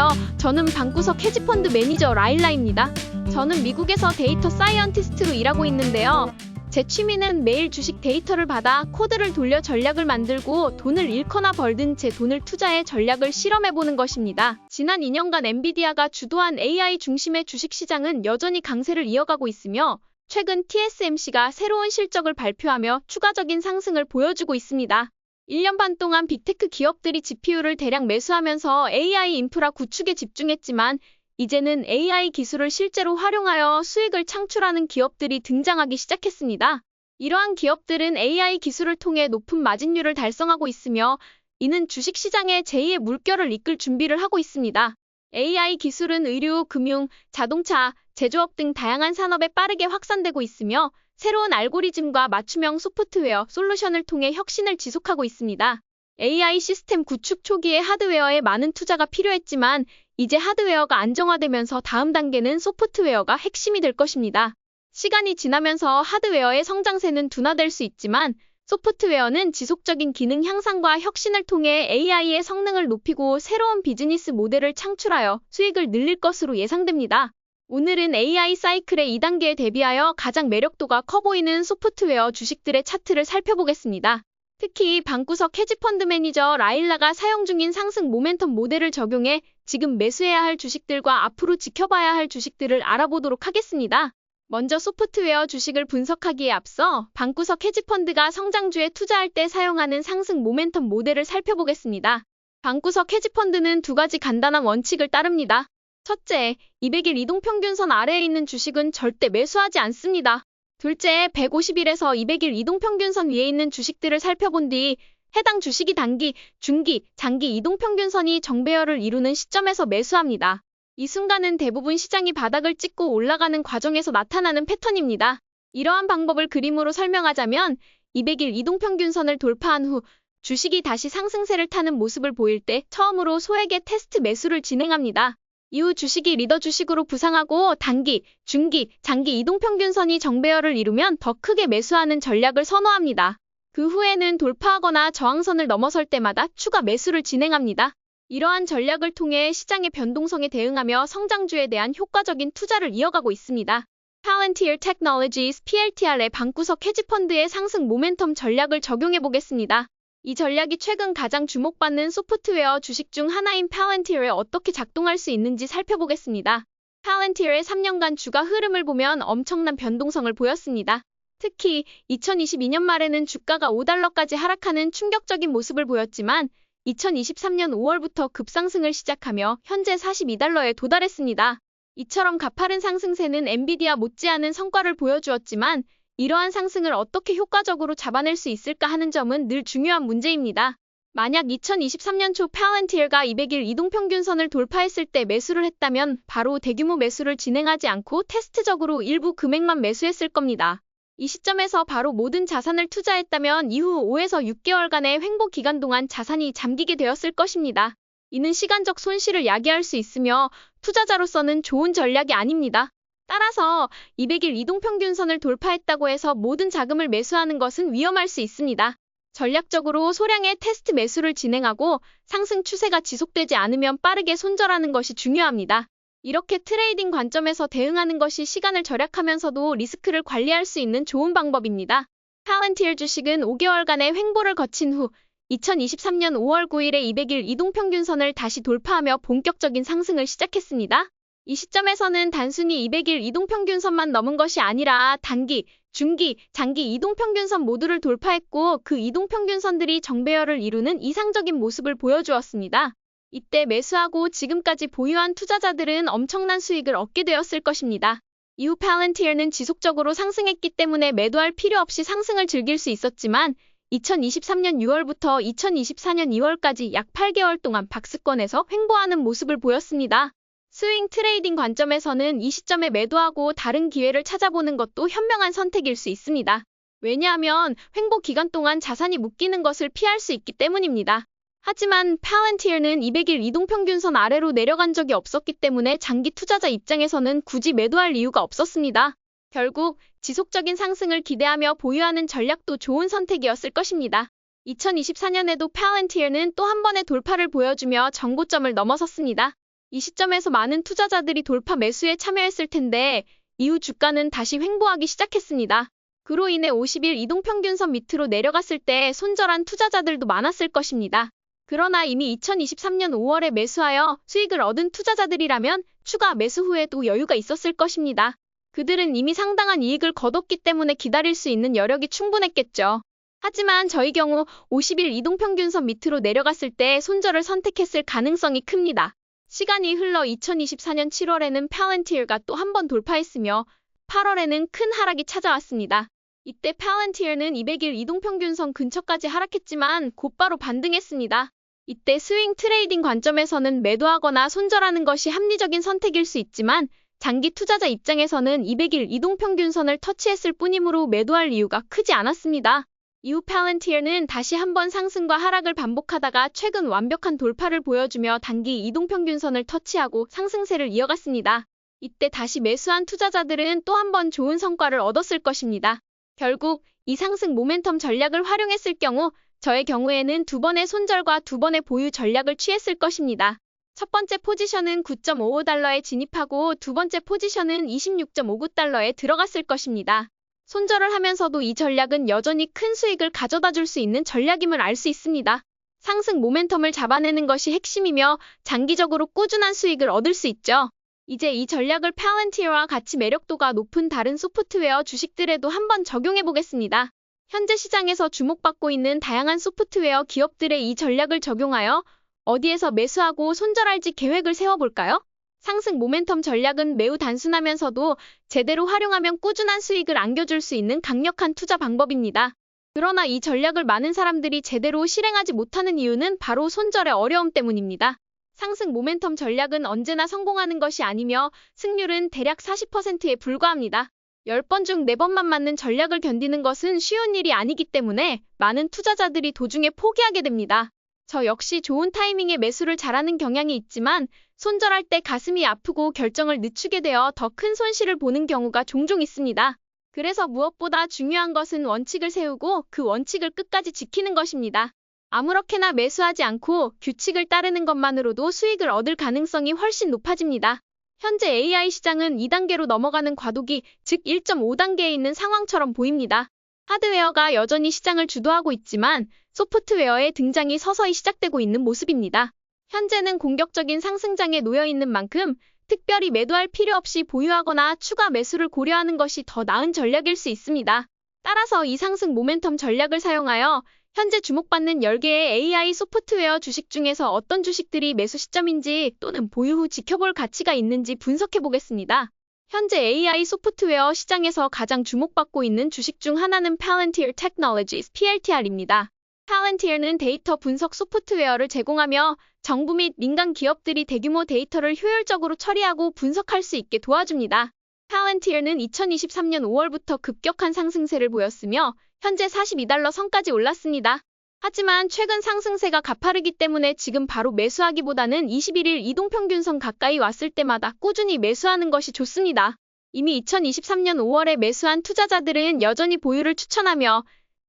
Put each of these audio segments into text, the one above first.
안녕하세요. 저는 방구석 헤지펀드 매니저 라일라입니다. 저는 미국에서 데이터 사이언티스트로 일하고 있는데요. 제 취미는 매일 주식 데이터를 받아 코드를 돌려 전략을 만들고 돈을 잃거나 벌든 제 돈을 투자해 전략을 실험해보는 것입니다. 지난 2년간 엔비디아가 주도한 AI 중심의 주식시장은 여전히 강세를 이어가고 있으며 최근 TSMC가 새로운 실적을 발표하며 추가적인 상승을 보여주고 있습니다. 1년 반 동안 빅테크 기업들이 GPU를 대량 매수하면서 AI 인프라 구축에 집중했지만 이제는 AI 기술을 실제로 활용하여 수익을 창출하는 기업들이 등장하기 시작했습니다. 이러한 기업들은 AI 기술을 통해 높은 마진율을 달성하고 있으며 이는 주식시장의 제2의 물결을 이끌 준비를 하고 있습니다. AI 기술은 의류, 금융, 자동차, 제조업 등 다양한 산업에 빠르게 확산되고 있으며 새로운 알고리즘과 맞춤형 소프트웨어, 솔루션을 통해 혁신을 지속하고 있습니다. AI 시스템 구축 초기에 하드웨어에 많은 투자가 필요했지만 이제 하드웨어가 안정화되면서 다음 단계는 소프트웨어가 핵심이 될 것입니다. 시간이 지나면서 하드웨어의 성장세는 둔화될 수 있지만 소프트웨어는 지속적인 기능 향상과 혁신을 통해 AI의 성능을 높이고 새로운 비즈니스 모델을 창출하여 수익을 늘릴 것으로 예상됩니다. 오늘은 AI 사이클의 2단계에 대비하여 가장 매력도가 커 보이는 소프트웨어 주식들의 차트를 살펴보겠습니다. 특히 방구석 헤지펀드 매니저 라일라가 사용 중인 상승 모멘텀 모델을 적용해 지금 매수해야 할 주식들과 앞으로 지켜봐야 할 주식들을 알아보도록 하겠습니다. 먼저 소프트웨어 주식을 분석하기에 앞서 방구석 헤지펀드가 성장주에 투자할 때 사용하는 상승 모멘텀 모델을 살펴보겠습니다. 방구석 헤지펀드는 두 가지 간단한 원칙을 따릅니다. 첫째, 200일 이동평균선 아래에 있는 주식은 절대 매수하지 않습니다. 둘째, 150일에서 200일 이동평균선 위에 있는 주식들을 살펴본 뒤 해당 주식이 단기, 중기, 장기 이동평균선이 정배열을 이루는 시점에서 매수합니다. 이 순간은 대부분 시장이 바닥을 찍고 올라가는 과정에서 나타나는 패턴입니다. 이러한 방법을 그림으로 설명하자면 200일 이동평균선을 돌파한 후 주식이 다시 상승세를 타는 모습을 보일 때 처음으로 소액의 테스트 매수를 진행합니다. 이후 주식이 리더 주식으로 부상하고 단기, 중기, 장기 이동평균선이 정배열을 이루면 더 크게 매수하는 전략을 선호합니다. 그 후에는 돌파하거나 저항선을 넘어설 때마다 추가 매수를 진행합니다. 이러한 전략을 통해 시장의 변동성에 대응하며 성장주에 대한 효과적인 투자를 이어가고 있습니다. Palantir Technologies PLTR의 방구석 헤지펀드의 상승 모멘텀 전략을 적용해 보겠습니다. 이 전략이 최근 가장 주목받는 소프트웨어 주식 중 하나인 Palantir에 어떻게 작동할 수 있는지 살펴보겠습니다. Palantir의 3년간 주가 흐름을 보면 엄청난 변동성을 보였습니다. 특히 2022년 말에는 주가가 $5까지 하락하는 충격적인 모습을 보였지만 2023년 5월부터 급상승을 시작하며 현재 $42에 도달했습니다. 이처럼 가파른 상승세는 엔비디아 못지않은 성과를 보여주었지만 이러한 상승을 어떻게 효과적으로 잡아낼 수 있을까 하는 점은 늘 중요한 문제입니다. 만약 2023년 초 Palantir가 200일 이동평균선을 돌파했을 때 매수를 했다면 바로 대규모 매수를 진행하지 않고 테스트적으로 일부 금액만 매수했을 겁니다. 이 시점에서 바로 모든 자산을 투자했다면 이후 5에서 6개월간의 횡보 기간 동안 자산이 잠기게 되었을 것입니다. 이는 시간적 손실을 야기할 수 있으며 투자자로서는 좋은 전략이 아닙니다. 따라서 200일 이동평균선을 돌파했다고 해서 모든 자금을 매수하는 것은 위험할 수 있습니다. 전략적으로 소량의 테스트 매수를 진행하고 상승 추세가 지속되지 않으면 빠르게 손절하는 것이 중요합니다. 이렇게 트레이딩 관점에서 대응하는 것이 시간을 절약하면서도 리스크를 관리할 수 있는 좋은 방법입니다. Palantir 주식은 5개월간의 횡보를 거친 후 2023년 5월 9일에 200일 이동평균선을 다시 돌파하며 본격적인 상승을 시작했습니다. 이 시점에서는 단순히 200일 이동평균선만 넘은 것이 아니라 단기, 중기, 장기 이동평균선 모두를 돌파했고 그 이동평균선들이 정배열을 이루는 이상적인 모습을 보여주었습니다. 이때 매수하고 지금까지 보유한 투자자들은 엄청난 수익을 얻게 되었을 것입니다. 이후 Palantir는 지속적으로 상승했기 때문에 매도할 필요 없이 상승을 즐길 수 있었지만 2023년 6월부터 2024년 2월까지 약 8개월 동안 박스권에서 횡보하는 모습을 보였습니다. 스윙 트레이딩 관점에서는 이 시점에 매도하고 다른 기회를 찾아보는 것도 현명한 선택일 수 있습니다. 왜냐하면 횡보 기간 동안 자산이 묶이는 것을 피할 수 있기 때문입니다. 하지만 Palantir는 200일 이동평균선 아래로 내려간 적이 없었기 때문에 장기 투자자 입장에서는 굳이 매도할 이유가 없었습니다. 결국 지속적인 상승을 기대하며 보유하는 전략도 좋은 선택이었을 것입니다. 2024년에도 Palantir는 또 한 번의 돌파를 보여주며 정고점을 넘어섰습니다. 이 시점에서 많은 투자자들이 돌파 매수에 참여했을 텐데 이후 주가는 다시 횡보하기 시작했습니다. 그로 인해 50일 이동평균선 밑으로 내려갔을 때 손절한 투자자들도 많았을 것입니다. 그러나 이미 2023년 5월에 매수하여 수익을 얻은 투자자들이라면 추가 매수 후에도 여유가 있었을 것입니다. 그들은 이미 상당한 이익을 거뒀기 때문에 기다릴 수 있는 여력이 충분했겠죠. 하지만 저희 경우 50일 이동평균선 밑으로 내려갔을 때 손절을 선택했을 가능성이 큽니다. 시간이 흘러 2024년 7월에는 팔런티어가 또 한 번 돌파했으며 8월에는 큰 하락이 찾아왔습니다. 이때 팔런티어는 200일 이동평균선 근처까지 하락했지만 곧바로 반등했습니다. 이때 스윙 트레이딩 관점에서는 매도하거나 손절하는 것이 합리적인 선택일 수 있지만 장기 투자자 입장에서는 200일 이동평균선을 터치했을 뿐이므로 매도할 이유가 크지 않았습니다. 이후 팔런티어는 다시 한번 상승과 하락을 반복하다가 최근 완벽한 돌파를 보여주며 단기 이동평균선을 터치하고 상승세를 이어갔습니다. 이때 다시 매수한 투자자들은 또 한 번 좋은 성과를 얻었을 것입니다. 결국 이 상승 모멘텀 전략을 활용했을 경우 저의 경우에는 2번의 손절과 2번의 보유 전략을 취했을 것입니다. 첫 번째 포지션은 9.55달러에 진입하고 두 번째 포지션은 26.59달러에 들어갔을 것입니다. 손절을 하면서도 이 전략은 여전히 큰 수익을 가져다 줄 수 있는 전략임을 알 수 있습니다. 상승 모멘텀을 잡아내는 것이 핵심이며 장기적으로 꾸준한 수익을 얻을 수 있죠. 이제 이 전략을 팔런티어와 같이 매력도가 높은 다른 소프트웨어 주식들에도 한번 적용해 보겠습니다. 현재 시장에서 주목받고 있는 다양한 소프트웨어 기업들의 이 전략을 적용하여 어디에서 매수하고 손절할지 계획을 세워볼까요? 상승 모멘텀 전략은 매우 단순하면서도 제대로 활용하면 꾸준한 수익을 안겨줄 수 있는 강력한 투자 방법입니다. 그러나 이 전략을 많은 사람들이 제대로 실행하지 못하는 이유는 바로 손절의 어려움 때문입니다. 상승 모멘텀 전략은 언제나 성공하는 것이 아니며 승률은 대략 40%에 불과합니다. 10번 중 4번만 맞는 전략을 견디는 것은 쉬운 일이 아니기 때문에 많은 투자자들이 도중에 포기하게 됩니다. 저 역시 좋은 타이밍에 매수를 잘하는 경향이 있지만 손절할 때 가슴이 아프고 결정을 늦추게 되어 더 큰 손실을 보는 경우가 종종 있습니다. 그래서 무엇보다 중요한 것은 원칙을 세우고 그 원칙을 끝까지 지키는 것입니다. 아무렇게나 매수하지 않고 규칙을 따르는 것만으로도 수익을 얻을 가능성이 훨씬 높아집니다. 현재 AI 시장은 2단계로 넘어가는 과도기, 즉 1.5단계에 있는 상황처럼 보입니다. 하드웨어가 여전히 시장을 주도하고 있지만 소프트웨어의 등장이 서서히 시작되고 있는 모습입니다. 현재는 공격적인 상승장에 놓여 있는 만큼 특별히 매도할 필요 없이 보유하거나 추가 매수를 고려하는 것이 더 나은 전략일 수 있습니다. 따라서 이 상승 모멘텀 전략을 사용하여 현재 주목받는 10개의 AI 소프트웨어 주식 중에서 어떤 주식들이 매수 시점인지 또는 보유 후 지켜볼 가치가 있는지 분석해 보겠습니다. 현재 AI 소프트웨어 시장에서 가장 주목받고 있는 주식 중 하나는 Palantir Technologies (PLTR입니다). Palantir는 데이터 분석 소프트웨어를 제공하며 정부 및 민간 기업들이 대규모 데이터를 효율적으로 처리하고 분석할 수 있게 도와줍니다. Palantir는 2023년 5월부터 급격한 상승세를 보였으며 현재 42달러 선까지 올랐습니다. 하지만 최근 상승세가 가파르기 때문에 지금 바로 매수하기보다는 21일 이동평균선 가까이 왔을 때마다 꾸준히 매수하는 것이 좋습니다. 이미 2023년 5월에 매수한 투자자들은 여전히 보유를 추천하며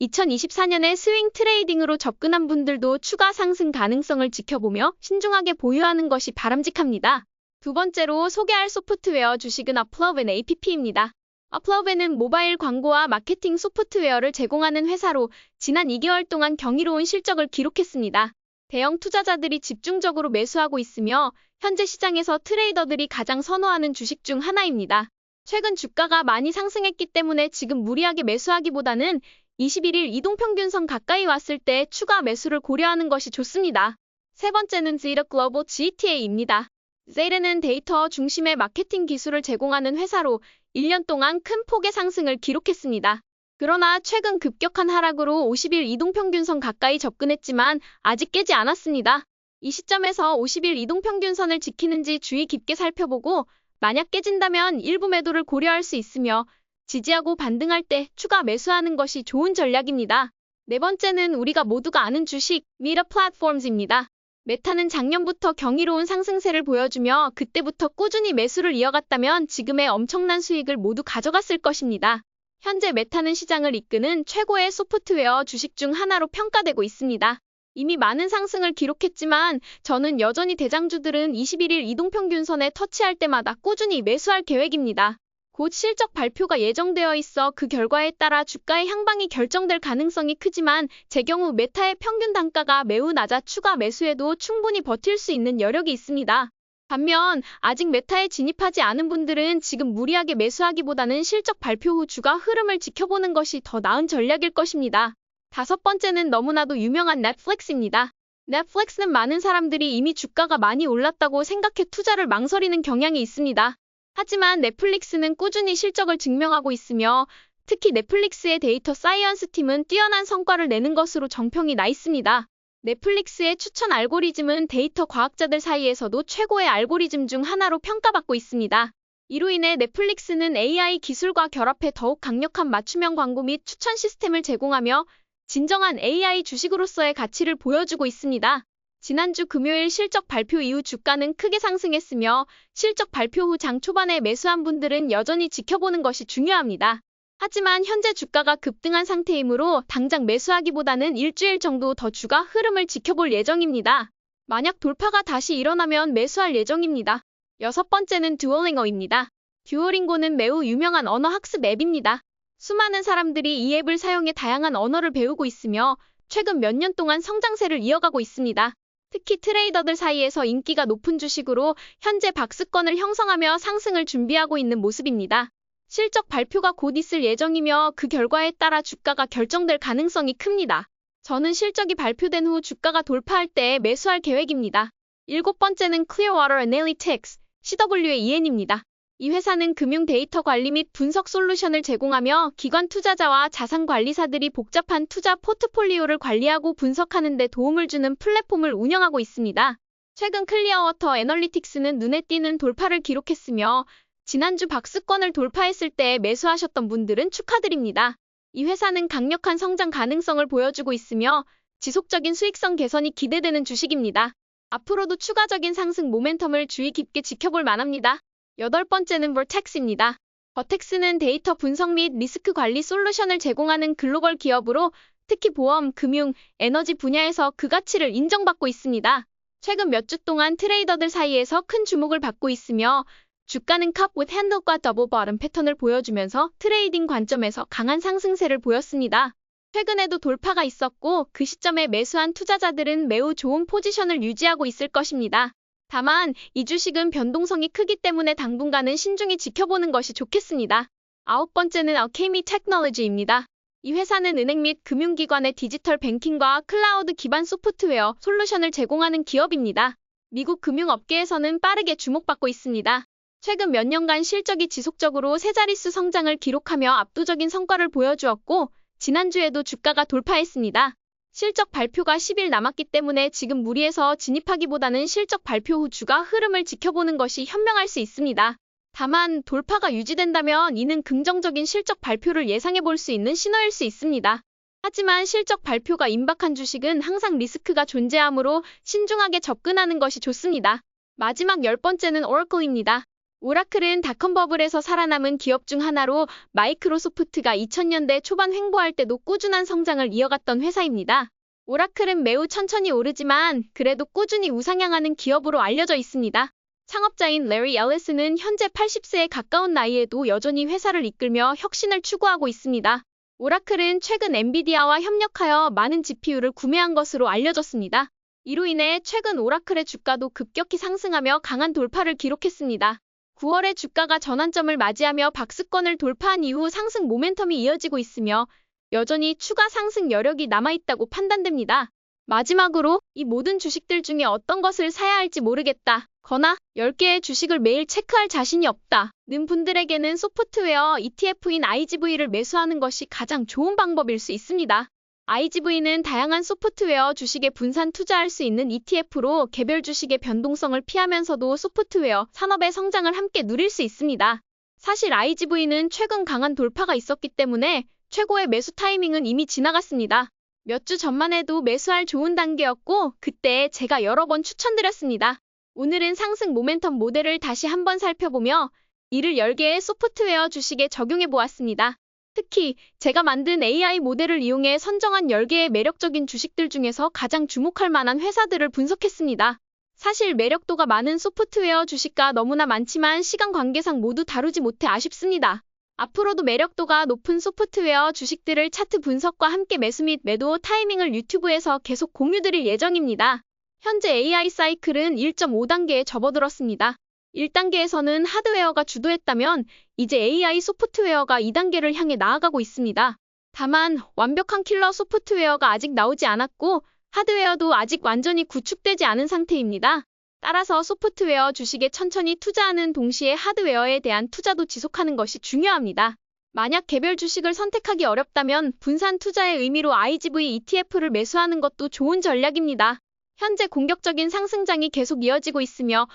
2024년에 스윙 트레이딩으로 접근한 분들도 추가 상승 가능성을 지켜보며 신중하게 보유하는 것이 바람직합니다. 두 번째로 소개할 소프트웨어 주식은 Uplovin app입니다. Uplovin은 모바일 광고와 마케팅 소프트웨어를 제공하는 회사로 지난 2개월 동안 경이로운 실적을 기록했습니다. 대형 투자자들이 집중적으로 매수하고 있으며 현재 시장에서 트레이더들이 가장 선호하는 주식 중 하나입니다. 최근 주가가 많이 상승했기 때문에 지금 무리하게 매수하기보다는 21일 이동평균선 가까이 왔을 때 추가 매수를 고려하는 것이 좋습니다. 세 번째는 Zeta Global GTA입니다. Zeta는 데이터 중심의 마케팅 기술을 제공하는 회사로 1년 동안 큰 폭의 상승을 기록했습니다. 그러나 최근 급격한 하락으로 50일 이동평균선 가까이 접근했지만 아직 깨지 않았습니다. 이 시점에서 50일 이동평균선을 지키는지 주의 깊게 살펴보고 만약 깨진다면 일부 매도를 고려할 수 있으며 지지하고 반등할 때 추가 매수하는 것이 좋은 전략입니다. 네 번째는 우리가 모두가 아는 주식 Meta Platforms입니다. 메타는 작년부터 경이로운 상승세를 보여주며 그때부터 꾸준히 매수를 이어갔다면 지금의 엄청난 수익을 모두 가져갔을 것입니다. 현재 메타는 시장을 이끄는 최고의 소프트웨어 주식 중 하나로 평가되고 있습니다. 이미 많은 상승을 기록했지만 저는 여전히 대장주들은 21일 이동평균선에 터치할 때마다 꾸준히 매수할 계획입니다. 곧 실적 발표가 예정되어 있어 그 결과에 따라 주가의 향방이 결정될 가능성이 크지만 제 경우 메타의 평균 단가가 매우 낮아 추가 매수에도 충분히 버틸 수 있는 여력이 있습니다. 반면 아직 메타에 진입하지 않은 분들은 지금 무리하게 매수하기보다는 실적 발표 후 주가 흐름을 지켜보는 것이 더 나은 전략일 것입니다. 다섯 번째는 너무나도 유명한 넷플릭스입니다. 넷플릭스는 많은 사람들이 이미 주가가 많이 올랐다고 생각해 투자를 망설이는 경향이 있습니다. 하지만 넷플릭스는 꾸준히 실적을 증명하고 있으며 특히 넷플릭스의 데이터 사이언스 팀은 뛰어난 성과를 내는 것으로 정평이 나 있습니다. 넷플릭스의 추천 알고리즘은 데이터 과학자들 사이에서도 최고의 알고리즘 중 하나로 평가받고 있습니다. 이로 인해 넷플릭스는 AI 기술과 결합해 더욱 강력한 맞춤형 광고 및 추천 시스템을 제공하며 진정한 AI 주식으로서의 가치를 보여주고 있습니다. 지난주 금요일 실적 발표 이후 주가는 크게 상승했으며 실적 발표 후 장 초반에 매수한 분들은 여전히 지켜보는 것이 중요합니다. 하지만 현재 주가가 급등한 상태이므로 당장 매수하기보다는 일주일 정도 더 주가 흐름을 지켜볼 예정입니다. 만약 돌파가 다시 일어나면 매수할 예정입니다. 여섯 번째는 듀오링고입니다. 듀오링고는 매우 유명한 언어 학습 앱입니다. 수많은 사람들이 이 앱을 사용해 다양한 언어를 배우고 있으며 최근 몇 년 동안 성장세를 이어가고 있습니다. 특히 트레이더들 사이에서 인기가 높은 주식으로 현재 박스권을 형성하며 상승을 준비하고 있는 모습입니다. 실적 발표가 곧 있을 예정이며 그 결과에 따라 주가가 결정될 가능성이 큽니다. 저는 실적이 발표된 후 주가가 돌파할 때 매수할 계획입니다. 일곱 번째는 Clearwater Analytics, CWAN입니다. 이 회사는 금융 데이터 관리 및 분석 솔루션을 제공하며 기관 투자자와 자산 관리사들이 복잡한 투자 포트폴리오를 관리하고 분석하는 데 도움을 주는 플랫폼을 운영하고 있습니다. 최근 클리어워터 애널리틱스는 눈에 띄는 돌파를 기록했으며 지난주 박스권을 돌파했을 때 매수하셨던 분들은 축하드립니다. 이 회사는 강력한 성장 가능성을 보여주고 있으며 지속적인 수익성 개선이 기대되는 주식입니다. 앞으로도 추가적인 상승 모멘텀을 주의 깊게 지켜볼 만합니다. 여덟 번째는 버텍스입니다. 버텍스는 데이터 분석 및 리스크 관리 솔루션을 제공하는 글로벌 기업으로 특히 보험, 금융, 에너지 분야에서 그 가치를 인정받고 있습니다. 최근 몇 주 동안 트레이더들 사이에서 큰 주목을 받고 있으며 주가는 컵 with handle과 더블 버튼 패턴을 보여주면서 트레이딩 관점에서 강한 상승세를 보였습니다. 최근에도 돌파가 있었고 그 시점에 매수한 투자자들은 매우 좋은 포지션을 유지하고 있을 것입니다. 다만 이 주식은 변동성이 크기 때문에 당분간은 신중히 지켜보는 것이 좋겠습니다. 아홉 번째는 알케미 테크놀로지입니다. 이 회사는 은행 및 금융기관의 디지털 뱅킹과 클라우드 기반 소프트웨어 솔루션을 제공하는 기업입니다. 미국 금융업계에서는 빠르게 주목받고 있습니다. 최근 몇 년간 실적이 지속적으로 세 자릿수 성장을 기록하며 압도적인 성과를 보여주었고 지난주에도 주가가 돌파했습니다. 실적 발표가 10일 남았기 때문에 지금 무리해서 진입하기보다는 실적 발표 후 주가 흐름을 지켜보는 것이 현명할 수 있습니다. 다만 돌파가 유지된다면 이는 긍정적인 실적 발표를 예상해 볼 수 있는 신호일 수 있습니다. 하지만 실적 발표가 임박한 주식은 항상 리스크가 존재하므로 신중하게 접근하는 것이 좋습니다. 마지막 열 번째는 오라클입니다. 오라클은 닷컴 버블에서 살아남은 기업 중 하나로 마이크로소프트가 2000년대 초반 횡보할 때도 꾸준한 성장을 이어갔던 회사입니다. 오라클은 매우 천천히 오르지만 그래도 꾸준히 우상향하는 기업으로 알려져 있습니다. 창업자인 레리 앨리스는 현재 80세에 가까운 나이에도 여전히 회사를 이끌며 혁신을 추구하고 있습니다. 오라클은 최근 엔비디아와 협력하여 많은 GPU를 구매한 것으로 알려졌습니다. 이로 인해 최근 오라클의 주가도 급격히 상승하며 강한 돌파를 기록했습니다. 9월에 주가가 전환점을 맞이하며 박스권을 돌파한 이후 상승 모멘텀이 이어지고 있으며 여전히 추가 상승 여력이 남아있다고 판단됩니다. 마지막으로 이 모든 주식들 중에 어떤 것을 사야 할지 모르겠다. 거나 10개의 주식을 매일 체크할 자신이 없다. 는 분들에게는 소프트웨어 ETF인 IGV를 매수하는 것이 가장 좋은 방법일 수 있습니다. IGV는 다양한 소프트웨어 주식에 분산 투자할 수 있는 ETF로 개별 주식의 변동성을 피하면서도 소프트웨어 산업의 성장을 함께 누릴 수 있습니다. 사실 IGV는 최근 강한 돌파가 있었기 때문에 최고의 매수 타이밍은 이미 지나갔습니다. 몇 주 전만 해도 매수할 좋은 단계였고 그때 제가 여러 번 추천드렸습니다. 오늘은 상승 모멘텀 모델을 다시 한번 살펴보며 이를 10개의 소프트웨어 주식에 적용해 보았습니다. 특히 제가 만든 AI 모델을 이용해 선정한 10개의 매력적인 주식들 중에서 가장 주목할 만한 회사들을 분석했습니다. 사실 매력도가 많은 소프트웨어 주식가 너무나 많지만 시간 관계상 모두 다루지 못해 아쉽습니다. 앞으로도 매력도가 높은 소프트웨어 주식들을 차트 분석과 함께 매수 및 매도 타이밍을 유튜브에서 계속 공유드릴 예정입니다. 현재 AI 사이클은 1.5단계에 접어들었습니다. 1단계에서는 하드웨어가 주도했다면 이제 AI 소프트웨어가 2단계를 향해 나아가고 있습니다. 다만 완벽한 킬러 소프트웨어가 아직 나오지 않았고 하드웨어도 아직 완전히 구축되지 않은 상태입니다. 따라서 소프트웨어 주식에 천천히 투자하는 동시에 하드웨어에 대한 투자도 지속하는 것이 중요합니다. 만약 개별 주식을 선택하기 어렵다면 분산 투자의 의미로 IGV ETF를 매수하는 것도 좋은 전략입니다. 현재 공격적인 상승장이 계속 이어지고 있으며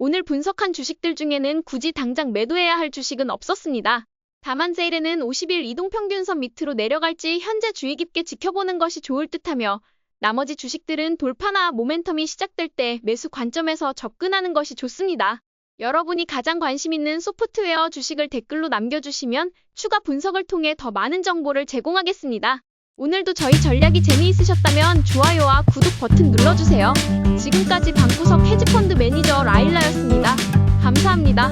오늘 분석한 주식들 중에는 굳이 당장 매도해야 할 주식은 없었습니다. 다만 세일에는 50일 이동평균선 밑으로 내려갈지 현재 주의 깊게 지켜보는 것이 좋을 듯하며 나머지 주식들은 돌파나 모멘텀이 시작될 때 매수 관점에서 접근하는 것이 좋습니다. 여러분이 가장 관심 있는 소프트웨어 주식을 댓글로 남겨주시면 추가 분석을 통해 더 많은 정보를 제공하겠습니다. 오늘도 저희 전략이 재미있으셨다면 좋아요와 구독 버튼 눌러주세요. 지금까지 방구석 헤지펀드 매니저 라일라였습니다. 감사합니다.